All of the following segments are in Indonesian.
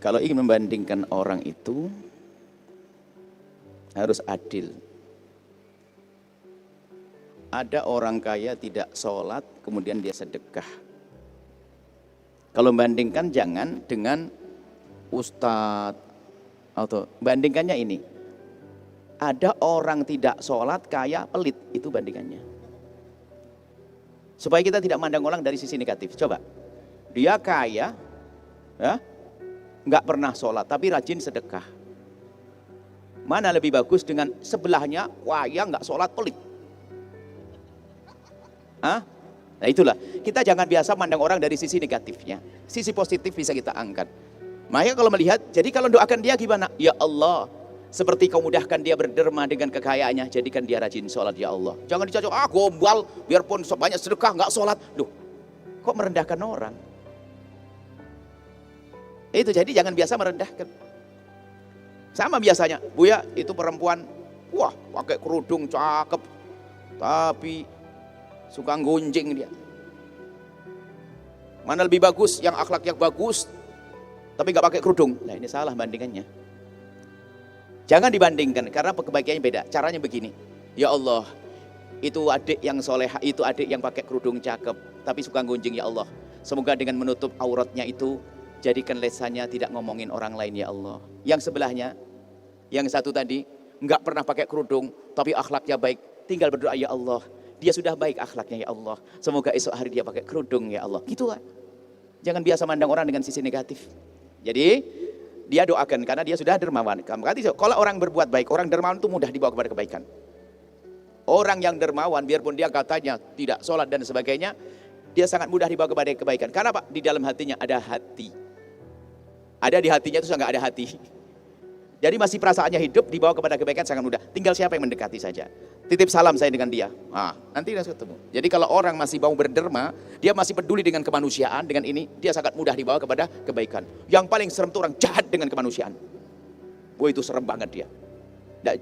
Kalau ingin membandingkan orang itu harus adil. Ada orang kaya tidak sholat, kemudian dia sedekah. Kalau membandingkan jangan dengan ustadz, atau bandingkannya ini. Ada orang tidak sholat, kaya, pelit, itu bandingannya. Supaya kita tidak mandang orang dari sisi negatif. Coba, dia kaya, ya, nggak pernah sholat, tapi rajin sedekah. Mana lebih bagus dengan sebelahnya, kaya, nggak sholat, pelit? Hah? Nah itulah, kita jangan biasa mandang orang dari sisi negatifnya. Sisi positif bisa kita angkat. Makanya kalau melihat, jadi kalau doakan dia gimana? Ya Allah, seperti kau mudahkan dia berderma dengan kekayaannya, jadikan dia rajin sholat ya Allah. Jangan dicocok, gombal, biarpun sebanyak sedekah nggak sholat. Duh, kok merendahkan orang? Itu jadi jangan biasa merendahkan. Sama biasanya, Buya itu perempuan, wah pakai kerudung cakep, tapi suka gunjing dia. Mana lebih bagus, yang akhlaknya bagus, tapi nggak pakai kerudung. Nah ini salah bandingannya. Jangan dibandingkan, karena kebaikannya beda. Caranya begini, ya Allah, itu adik yang soleha, itu adik yang pakai kerudung cakep, tapi suka gunjing ya Allah. Semoga dengan menutup auratnya itu, jadikan lesannya tidak ngomongin orang lain ya Allah. Yang sebelahnya, yang satu tadi, nggak pernah pakai kerudung, tapi akhlaknya baik, tinggal berdoa ya Allah. Dia sudah baik akhlaknya ya Allah. Semoga esok hari dia pakai kerudung ya Allah. Gitu kan. Jangan biasa mandang orang dengan sisi negatif. Jadi dia doakan karena dia sudah dermawan. Kalau orang berbuat baik, orang dermawan itu mudah dibawa kepada kebaikan. Orang yang dermawan biarpun dia katanya tidak sholat dan sebagainya, dia sangat mudah dibawa kepada kebaikan. Karena Pak, di dalam hatinya ada hati. Ada di hatinya itu nggak ada hati. Jadi masih perasaannya hidup dibawa kepada kebaikan sangat mudah. Tinggal siapa yang mendekati saja. Titip salam saya dengan dia. Nanti kita ketemu. Jadi kalau orang masih mau berderma, dia masih peduli dengan kemanusiaan, dengan ini, dia sangat mudah dibawa kepada kebaikan. Yang paling serem itu orang jahat dengan kemanusiaan. Wah itu serem banget dia.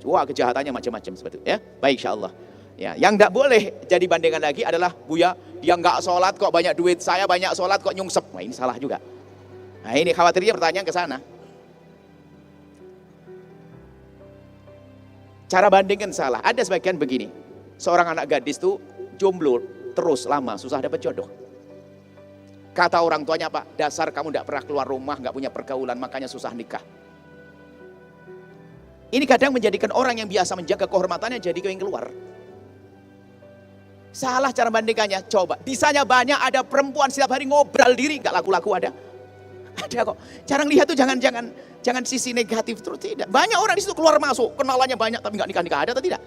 Wah kejahatannya macam-macam seperti itu. Ya, baik insyaallah. Ya, yang tidak boleh jadi bandingan lagi adalah Buya, dia nggak sholat kok banyak duit, saya banyak sholat kok nyungsep. Nah ini salah juga. Nah ini khawatirnya pertanyaan ke sana. Cara bandingkan salah. Ada sebagian begini. Seorang anak gadis tuh jomblo terus lama, susah dapat jodoh. Kata orang tuanya, Pak, dasar kamu tidak pernah keluar rumah, nggak punya pergaulan, makanya susah nikah. Ini kadang menjadikan orang yang biasa menjaga kehormatannya jadi yang keluar. Salah cara bandingkannya. Coba, di sana banyak ada perempuan setiap hari ngobrol diri, nggak laku-laku ada. Ada kok. Jarang lihat tuh jangan sisi negatif terus, tidak. Banyak orang di situ keluar masuk, kenalannya banyak tapi nggak nikah-nikah, ada atau tidak?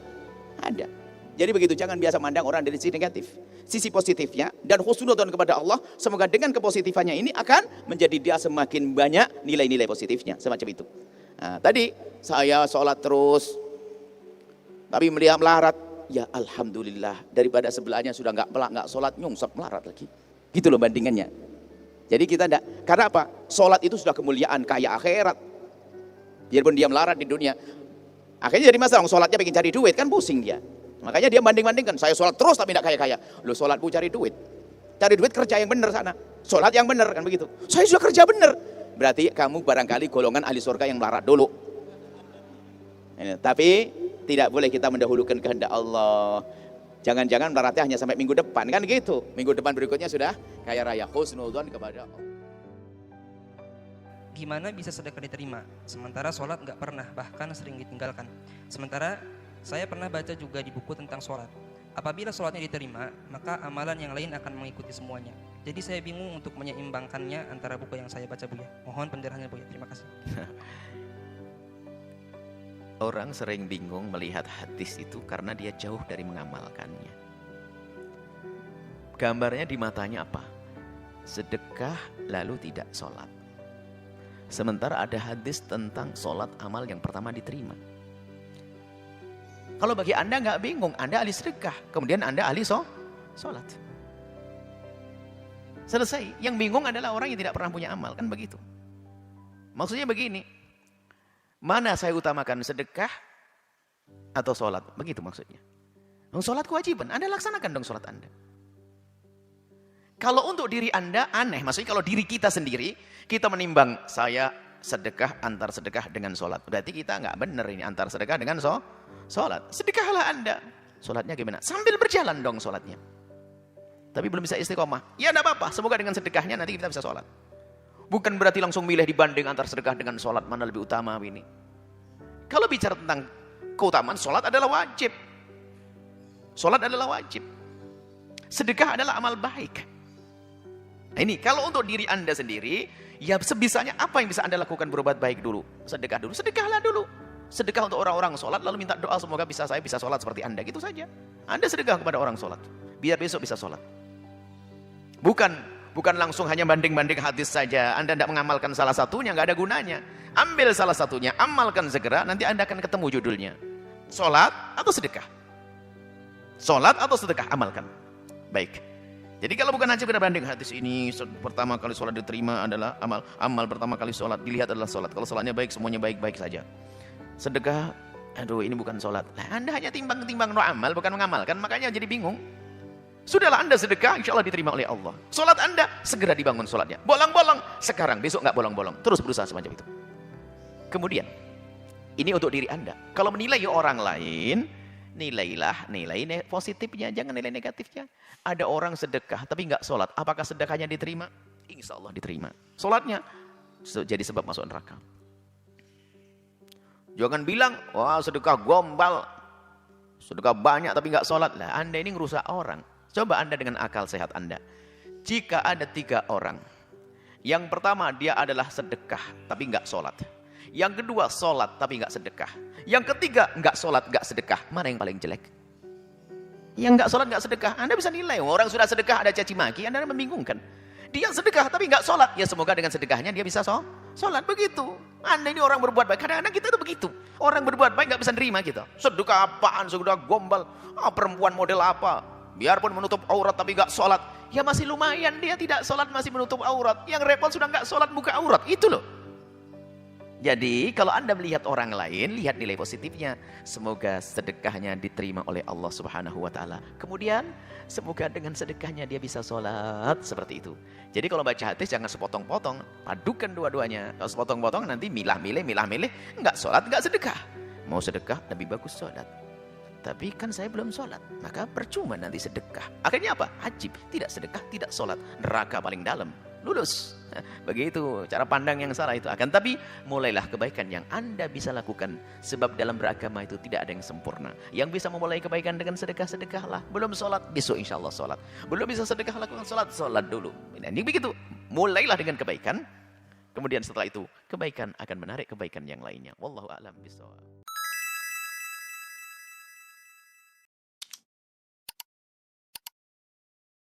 Ada. Jadi begitu, jangan biasa mandang orang dari sisi negatif. Sisi positifnya dan husnudzon kepada Allah, semoga dengan kepositifannya ini akan menjadi dia semakin banyak nilai-nilai positifnya, semacam itu. Nah, tadi saya sholat terus, tapi melihat melarat, ya alhamdulillah daripada sebelahnya sudah nggak sholat nyungsep melarat lagi. Gitu loh bandingannya. Jadi kita tidak, karena apa? Sholat itu sudah kemuliaan, kaya akhirat. Biarpun dia melarat di dunia, akhirnya jadi masalah, sholatnya pengen cari duit, kan pusing dia. Makanya dia banding-bandingkan, saya sholat terus tapi tidak kaya-kaya. Loh sholatmu cari duit. Cari duit kerja yang benar sana. Sholat yang benar, kan begitu. Saya sudah kerja benar. Berarti kamu barangkali golongan ahli surga yang melarat dulu. Tapi tidak boleh kita mendahulukan kehendak Allah. Jangan-jangan melaratnya hanya sampai minggu depan, kan gitu. Minggu depan berikutnya sudah kaya raya, husnudzon kepada Allah. Gimana bisa sedekah diterima? Sementara sholat nggak pernah, bahkan sering ditinggalkan. Sementara saya pernah baca juga di buku tentang sholat. Apabila sholatnya diterima, maka amalan yang lain akan mengikuti semuanya. Jadi saya bingung untuk menyeimbangkannya antara buku yang saya baca, Buya. Mohon penjelasannya, Buya. Terima kasih. Orang sering bingung melihat hadis itu karena dia jauh dari mengamalkannya. Gambarnya di matanya apa? Sedekah lalu tidak sholat. Sementara ada hadis tentang sholat amal yang pertama diterima. Kalau bagi Anda nggak bingung, Anda ahli sedekah, kemudian Anda ahli sholat. Selesai. Yang bingung adalah orang yang tidak pernah punya amal, kan begitu. Maksudnya begini, mana saya utamakan, sedekah atau sholat? Begitu maksudnya. Sholat kewajiban, Anda laksanakan dong sholat Anda. Kalau untuk diri Anda aneh, maksudnya kalau diri kita sendiri, kita menimbang, saya sedekah antar sedekah dengan sholat. Berarti kita nggak benar ini antar sedekah dengan sholat. Sedekahlah Anda. Sholatnya gimana? Sambil berjalan dong sholatnya. Tapi belum bisa istiqomah. Ya enggak apa-apa, semoga dengan sedekahnya nanti kita bisa sholat. Bukan berarti langsung milih dibanding antar sedekah dengan sholat, mana lebih utama ini. Kalau bicara tentang keutamaan, sholat adalah wajib. Sholat adalah wajib. Sedekah adalah amal baik. Nah ini, kalau untuk diri Anda sendiri, ya sebisanya apa yang bisa Anda lakukan berbuat baik dulu? Sedekah dulu, sedekahlah dulu. Sedekah untuk orang-orang sholat, lalu minta doa semoga saya bisa sholat seperti Anda, gitu saja. Anda sedekah kepada orang sholat, biar besok bisa sholat. Bukan langsung hanya banding-banding hadis saja. Anda tidak mengamalkan salah satunya, nggak ada gunanya. Ambil salah satunya, amalkan segera, nanti Anda akan ketemu judulnya. Sholat atau sedekah? Sholat atau sedekah, amalkan. Baik. Jadi kalau bukan hanya sekedar banding hadis ini, pertama kali sholat diterima adalah amal pertama kali sholat, dilihat adalah sholat. Kalau sholatnya baik, semuanya baik-baik saja. Sedekah, aduh ini bukan sholat. Nah, Anda hanya timbang-timbang amal, bukan mengamalkan, makanya jadi bingung. Sudahlah Anda sedekah, insya Allah diterima oleh Allah. Sholat Anda, segera dibangun sholatnya. Bolong-bolong, sekarang, besok nggak bolong-bolong. Terus berusaha semacam itu. Kemudian, ini untuk diri Anda. Kalau menilai orang lain, nilailah nilai positifnya, jangan nilai negatifnya. Ada orang sedekah tapi nggak sholat, apakah sedekahnya diterima? Insya Allah diterima. Sholatnya jadi sebab masuk neraka. Jangan bilang, wah sedekah gombal, sedekah banyak tapi nggak sholat. Lah Anda ini ngerusak orang. Coba Anda dengan akal sehat Anda. Jika ada 3 orang, yang pertama dia adalah sedekah tapi nggak sholat. Yang kedua sholat tapi nggak sedekah. Yang ketiga nggak sholat nggak sedekah. Mana yang paling jelek? Yang nggak sholat nggak sedekah. Anda bisa nilai. Orang sudah sedekah ada caci maki. Anda membingungkan. Dia sedekah tapi nggak sholat. Ya semoga dengan sedekahnya dia bisa sholat. Begitu. Anda ini orang berbuat baik. Kadang-kadang kita tuh begitu. Orang berbuat baik nggak bisa nerima kita. Sedekah apaan? Sedekah gombal. Perempuan model apa? Biarpun menutup aurat tapi nggak sholat. Ya masih lumayan dia tidak sholat masih menutup aurat. Yang repot sudah nggak sholat buka aurat. Itu loh. Jadi kalau Anda melihat orang lain, lihat nilai positifnya. Semoga sedekahnya diterima oleh Allah Subhanahu wa taala. Kemudian semoga dengan sedekahnya dia bisa sholat seperti itu. Jadi kalau baca hadis jangan sepotong-potong, padukan dua-duanya. Kalau sepotong-potong nanti milah-milih, enggak sholat, enggak sedekah. Mau sedekah lebih bagus sholat. Tapi kan saya belum sholat, maka percuma nanti sedekah. Akhirnya apa? Ajib, tidak sedekah, tidak sholat. Neraka paling dalam, lulus. Begitu cara pandang yang salah itu. Akan tapi mulailah kebaikan yang Anda bisa lakukan. Sebab dalam beragama itu tidak ada yang sempurna. Yang bisa memulai kebaikan dengan sedekah, sedekahlah. Belum sholat, besok insya Allah sholat. Belum bisa sedekah, lakukan sholat, sholat dulu. Ini begitu, mulailah dengan kebaikan. Kemudian setelah itu, kebaikan akan menarik kebaikan yang lainnya. Wallahu a'lam bishawab.